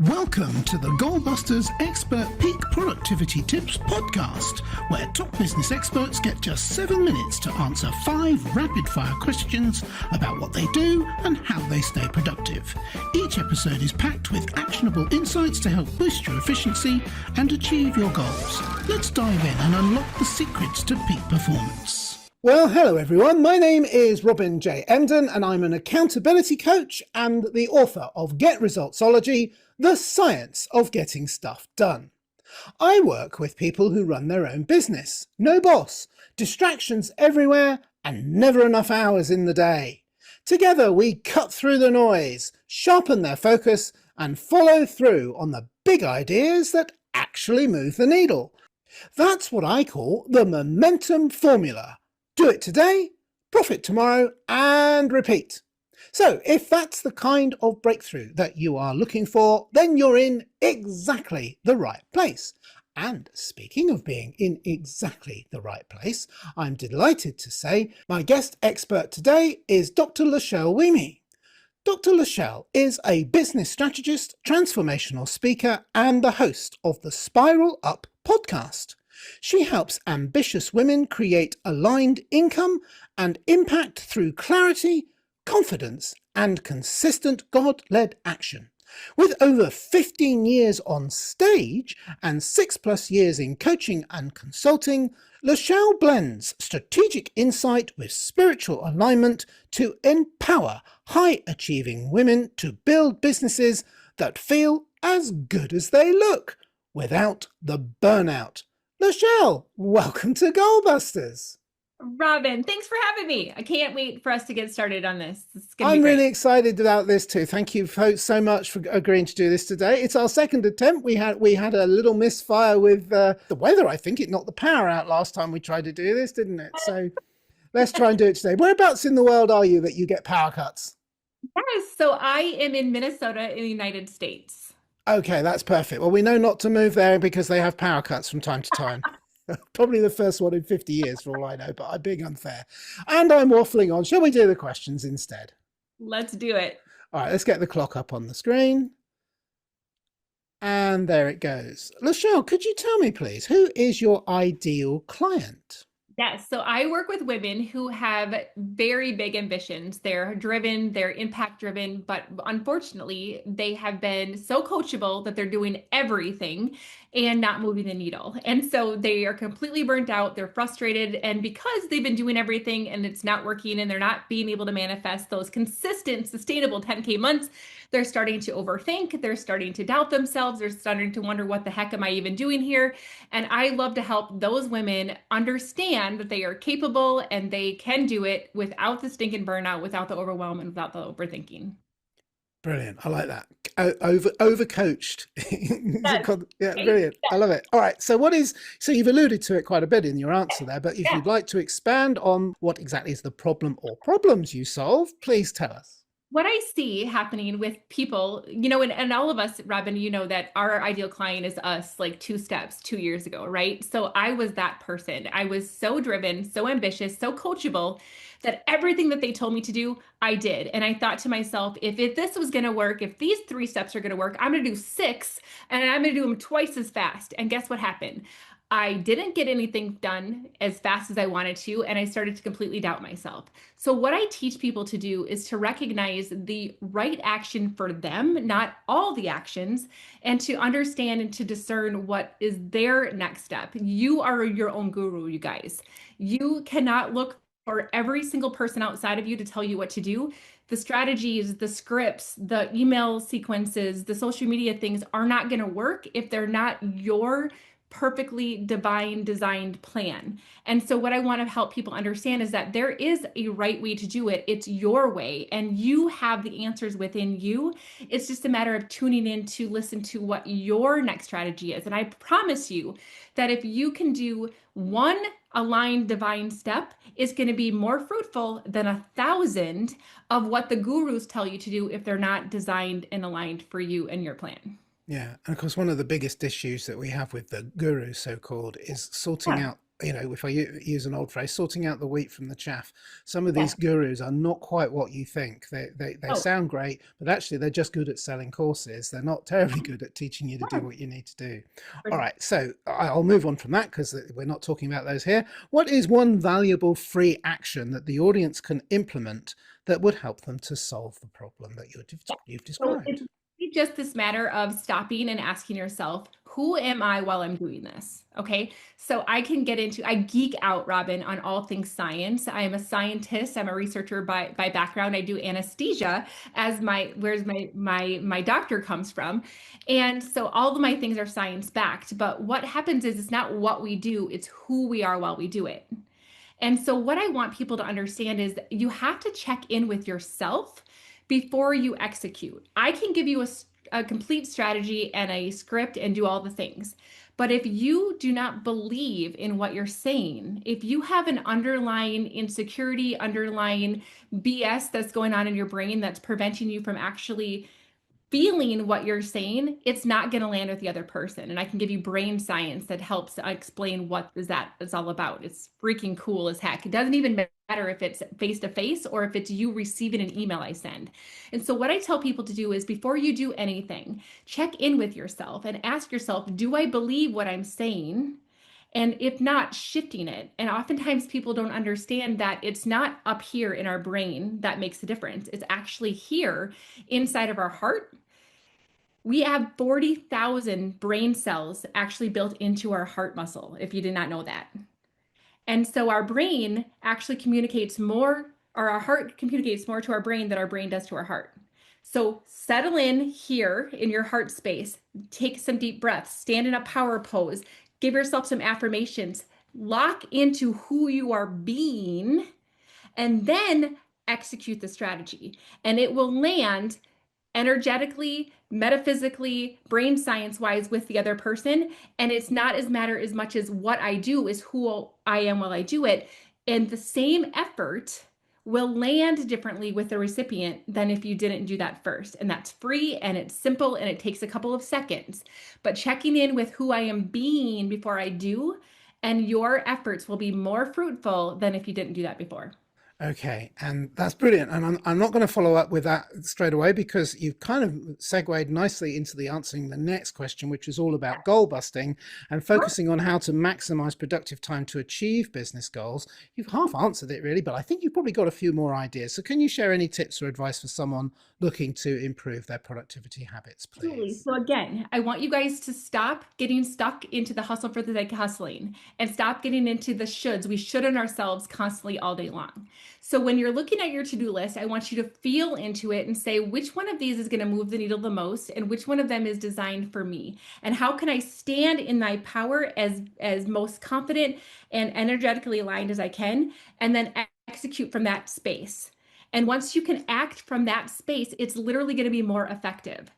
Welcome to the Goalbusters Expert Peak Productivity Tips podcast, where top business experts get just 7 minutes to answer 5 rapid-fire questions about what they do and how they stay productive. Each episode is packed with actionable insights to help boost your efficiency and achieve your goals. Let's dive in and unlock the secrets to peak performance. Well, hello everyone. My name is Robin J. Emden and I'm an accountability coach and the author of Get Resultsology, the science of getting stuff done. I work with people who run their own business. No boss, distractions everywhere, and never enough hours in the day. Together we cut through the noise, sharpen their focus, and follow through on the big ideas that actually move the needle. That's what I call the momentum formula. Do it today, profit tomorrow, and repeat. So if that's the kind of breakthrough that you are looking for, then you're in exactly the right place. And speaking of being in exactly the right place, I'm delighted to say my guest expert today is Dr. LaChelle Wieme. Dr. LaChelle is a business strategist, transformational speaker, and the host of the Spiral Up podcast. She helps ambitious women create aligned income and impact through clarity, confidence, and consistent God-led action. With over 15 years on stage and 6+ years in coaching and consulting, LaChelle blends strategic insight with spiritual alignment to empower high-achieving women to build businesses that feel as good as they look, without the burnout. LaChelle, welcome to Goalbusters. Robin, thanks for having me. I can't wait for us to get started on this. I'm really excited about this too. Thank you so much for agreeing to do this today. It's our second attempt. We had a little misfire with the weather. I think it knocked the power out last time we tried to do this, didn't it? So let's try and do it today. Whereabouts in the world are you that you get power cuts? Yes, so I am in Minnesota in the United States. Okay, that's perfect. Well, we know not to move there because they have power cuts from time to time. Probably the first one in 50 years for all I know, but I'm being unfair. And I'm waffling on. Shall we do the questions instead? Let's do it. All right, let's get the clock up on the screen. And there it goes. LaChelle, could you tell me, please, who is your ideal client? Yes, so I work with women who have very big ambitions. They're driven, they're impact driven, but unfortunately, they have been so coachable that they're doing everything and not moving the needle. And so they are completely burnt out, they're frustrated, and because they've been doing everything and it's not working and they're not being able to manifest those consistent, sustainable 10K months, they're starting to overthink, they're starting to doubt themselves, they're starting to wonder, what the heck am I even doing here? And I love to help those women understand that they are capable and they can do it without the stinking burnout, without the overwhelm, and without the overthinking. Brilliant. I like that. Overcoached. Yes. Yeah, brilliant. I love it. All right. So you've alluded to it quite a bit in your answer there, but if you'd like to expand on what exactly is the problem or problems you solve, please tell us. What I see happening with people, and all of us, Robin, that our ideal client is us like 2 years ago, right? So I was that person. I was so driven, so ambitious, so coachable that everything that they told me to do, I did. And I thought to myself, if this was going to work, if these 3 steps are going to work, I'm going to do 6 and I'm going to do them twice as fast. And guess what happened? I didn't get anything done as fast as I wanted to, and I started to completely doubt myself. So what I teach people to do is to recognize the right action for them, not all the actions, and to understand and to discern what is their next step. You are your own guru, you guys. You cannot look for every single person outside of you to tell you what to do. The strategies, the scripts, the email sequences, the social media things are not going to work if they're not your perfectly divine designed plan. And so what I want to help people understand is that there is a right way to do it. It's your way, and you have the answers within you. It's just a matter of tuning in to listen to what your next strategy is. And I promise you that if you can do one aligned divine step, it's going to be more fruitful than 1,000 of what the gurus tell you to do if they're not designed and aligned for you and your plan. Yeah. And of course, one of the biggest issues that we have with the gurus, so-called, is sorting out if I use an old phrase, sorting out the wheat from the chaff. Some of these Yes. gurus are not quite what you think. They Oh, sound great, but actually they're just good at selling courses. They're not terribly good at teaching you to do yes. what you need to do. All 100%. right, so I'll move on from that because we're not talking about those here. What is one valuable free action that the audience can implement that would help them to solve the problem that you've So it's described? really just this matter of stopping and asking yourself, who am I while I'm doing this? Okay. So I geek out, Robin, on all things science. I am a scientist. I'm a researcher by background. I do anesthesia as where's my doctor comes from. And so all of my things are science backed. But what happens is it's not what we do, it's who we are while we do it. And so, what I want people to understand is that you have to check in with yourself before you execute. I can give you a complete strategy and a script and do all the things. But if you do not believe in what you're saying, if you have an underlying insecurity, underlying BS that's going on in your brain that's preventing you from actually feeling what you're saying, it's not going to land with the other person. And I can give you brain science that helps explain what is that it's all about. It's freaking cool as heck. It doesn't even matter if it's face to face or if it's you receiving an email I send. And so what I tell people to do is before you do anything, check in with yourself and ask yourself, do I believe what I'm saying? And if not, shifting it. And oftentimes people don't understand that it's not up here in our brain that makes the difference. It's actually here inside of our heart. We have 40,000 brain cells actually built into our heart muscle, if you did not know that. And so our brain actually communicates more, or our heart communicates more to our brain than our brain does to our heart. So settle in here in your heart space, take some deep breaths, stand in a power pose, give yourself some affirmations, lock into who you are being, and then execute the strategy. And it will land energetically, metaphysically, brain science wise with the other person. And it's not as matter as much as what I do is who I am while I do it. And the same effort will land differently with the recipient than if you didn't do that first. And that's free and it's simple and it takes a couple of seconds. But checking in with who I am being before I do, and your efforts will be more fruitful than if you didn't do that before. Okay, and that's brilliant. And I'm not going to follow up with that straight away because you've kind of segued nicely into the answering the next question, which is all about goal busting and focusing on how to maximize productive time to achieve business goals. You've half answered it really, but I think you've probably got a few more ideas. So can you share any tips or advice for someone looking to improve their productivity habits, Absolutely. please? So again, I want you guys to stop getting stuck into the hustle for the sake of hustling and stop getting into the shoulds. We should on ourselves constantly all day long. So when you're looking at your to-do list, I want you to feel into it and say which one of these is going to move the needle the most and which one of them is designed for me. And how can I stand in my power as most confident and energetically aligned as I can, and then execute from that space. And once you can act from that space, it's literally going to be more effective.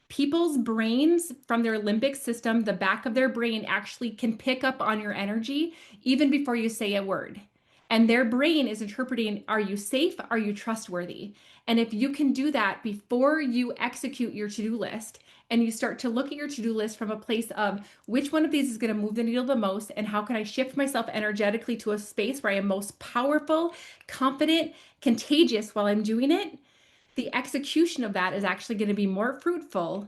People's brains from their limbic system, the back of their brain actually can pick up on your energy even before you say a word. And their brain is interpreting, are you safe? Are you trustworthy? And if you can do that before you execute your to-do list and you start to look at your to-do list from a place of which one of these is going to move the needle the most and how can I shift myself energetically to a space where I am most powerful, confident, contagious while I'm doing it, the execution of that is actually going to be more fruitful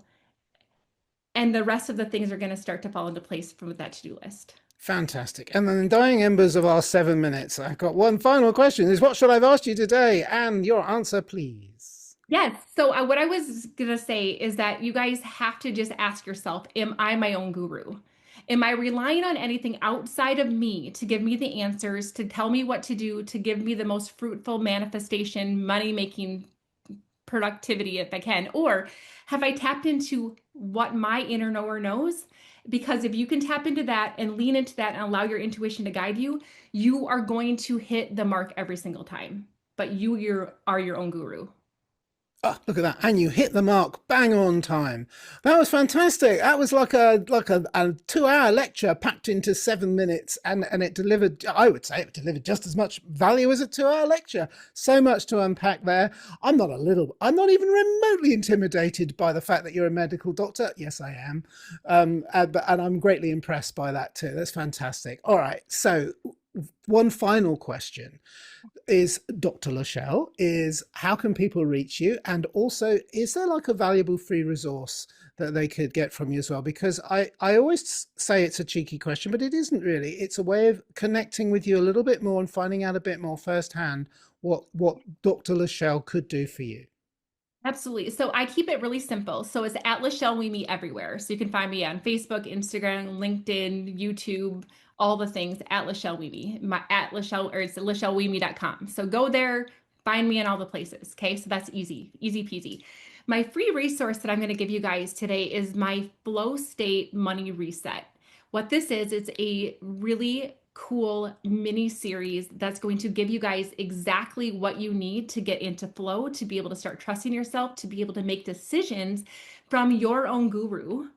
and the rest of the things are going to start to fall into place from that to-do list. Fantastic. And then dying embers of our 7 minutes, I've got one final question is what should I have asked you today? And your answer, please. Yes. So what I was going to say is that you guys have to just ask yourself, am I my own guru? Am I relying on anything outside of me to give me the answers, to tell me what to do, to give me the most fruitful manifestation, money making productivity if I can? Or have I tapped into what my inner knower knows? Because if you can tap into that and lean into that and allow your intuition to guide you, you are going to hit the mark every single time. But you are your own guru. Oh, look at that. And you hit the mark bang on time. That was fantastic. That was like a 2-hour lecture packed into 7 minutes, and it delivered, I would say it delivered just as much value as a 2-hour lecture. So much to unpack there. I'm not even remotely intimidated by the fact that you're a medical doctor. Yes, I am. And I'm greatly impressed by that too. That's fantastic. All right. So one final question is, Dr. LaChelle, is how can people reach you? And also, is there like a valuable free resource that they could get from you as well? Because I always say it's a cheeky question, but it isn't really. It's a way of connecting with you a little bit more and finding out a bit more firsthand what Dr. LaChelle could do for you. Absolutely. So I keep it really simple. So it's at LaChelle Wieme everywhere. So you can find me on Facebook, Instagram, LinkedIn, YouTube, all the things at LaChelle Wieme. At LaChelle, or it's LaChelleWieme.com. So go there, find me in all the places. Okay. So that's easy peasy. My free resource that I'm going to give you guys today is my Flow State Money Reset. What this is, it's a really cool mini series that's going to give you guys exactly what you need to get into flow, to be able to start trusting yourself, to be able to make decisions from your own guru,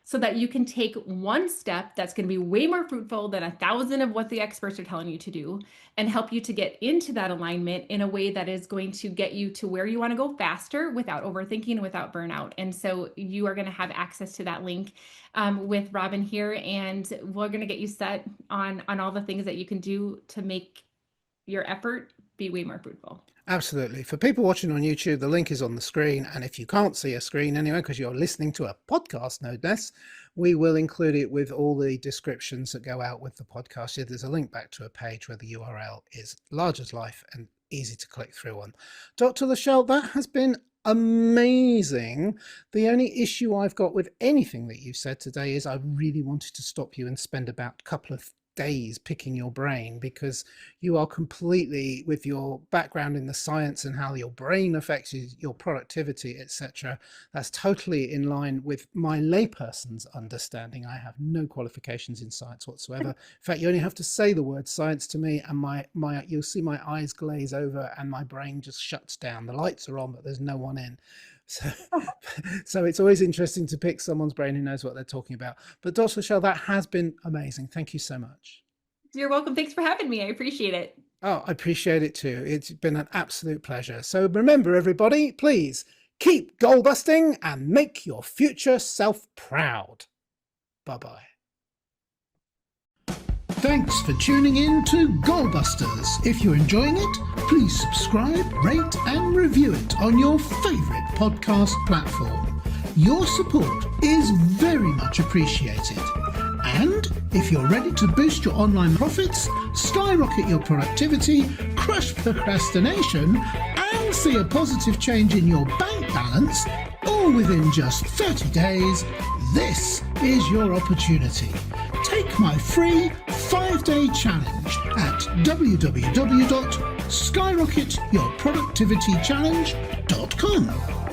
so that you can take one step that's going to be way more fruitful than 1,000 of what the experts are telling you to do, and help you to get into that alignment in a way that is going to get you to where you want to go faster without overthinking and without burnout. And so you are going to have access to that link with Robin here, and we're going to get you set on all the things that you can do to make your effort be way more fruitful. Absolutely. For people watching on YouTube, the link is on the screen. And if you can't see a screen anyway, because you're listening to a podcast, no less, we will include it with all the descriptions that go out with the podcast. There's a link back to a page where the URL is large as life and easy to click through on. Dr. LaChelle, that has been amazing. The only issue I've got with anything that you've said today is I really wanted to stop you and spend about a couple of days picking your brain, because you are completely, with your background in the science and how your brain affects your productivity, etc., that's totally in line with my layperson's understanding. I have no qualifications in science whatsoever. In fact, you only have to say the word science to me and you'll see my eyes glaze over and my brain just shuts down. The lights are on, but there's no one in. So it's always interesting to pick someone's brain who knows what they're talking about. But Dr. LaChelle, that has been amazing. Thank you so much. You're welcome. Thanks for having me. I appreciate it. Oh, I appreciate it too. It's been an absolute pleasure. So remember, everybody, please keep goal busting and make your future self proud. Bye-bye. Thanks for tuning in to Goalbusters. If you're enjoying it, please subscribe, rate and review it on your favourite podcast platform. Your support is very much appreciated. And if you're ready to boost your online profits, skyrocket your productivity, crush procrastination, and see a positive change in your bank balance, all within just 30 days, this is your opportunity. Take my free 5-day challenge at www.skyrocketyourproductivitychallenge.com.